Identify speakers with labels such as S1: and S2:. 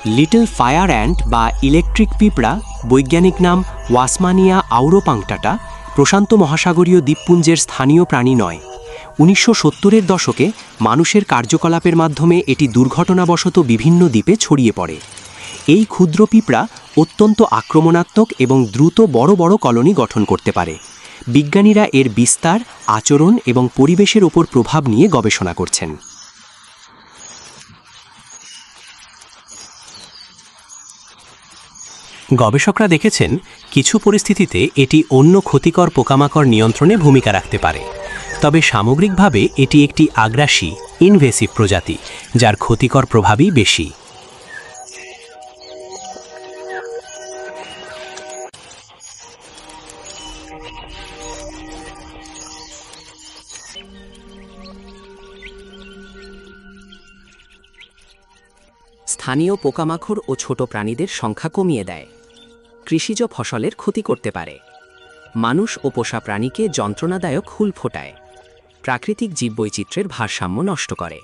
S1: Little fire ant বা electric পিঁপড়া, বৈজ্ঞানিক নাম ওয়াসমানিয়া আউরোপাংটাটা, প্রশান্ত মহাসাগরীয় দ্বীপপুঞ্জের স্থানীয় প্রাণী নয়। 1970-এর দশকে মানুষের কার্যকলাপের মাধ্যমে এটি দুর্ঘটনাবশত বিভিন্ন দ্বীপে ছড়িয়ে পড়ে। এই ক্ষুদ্র পিঁপড়া অত্যন্ত আক্রমণাত্মক এবং দ্রুত বড় বড় কলোনি গঠন করতে পারে। বিজ্ঞানীরা এর বিস্তার, আচরণ এবং পরিবেশের ওপর প্রভাব নিয়ে গবেষণা করছেন। গবেষকরা দেখেছেন কিছু পরিস্থিতিতে এটি অন্য ক্ষতিকর পোকামাকড় নিয়ন্ত্রণে ভূমিকা রাখতে পারে, তবে সামগ্রিকভাবে এটি একটি আগ্রাসী ইনভেসিভ প্রজাতি, যার ক্ষতিকর প্রভাবই বেশি। স্থানীয় পোকামাকড় ও ছোট প্রাণীদের সংখ্যা কমিয়ে দেয়, কৃষিজ ফসলের ক্ষতি করতে পারে, মানুষ ও পোষা প্রাণীকে যন্ত্রণাদায়ক হুল ফোটায়, প্রাকৃতিক জীববৈচিত্র্যের ভারসাম্য নষ্ট করে।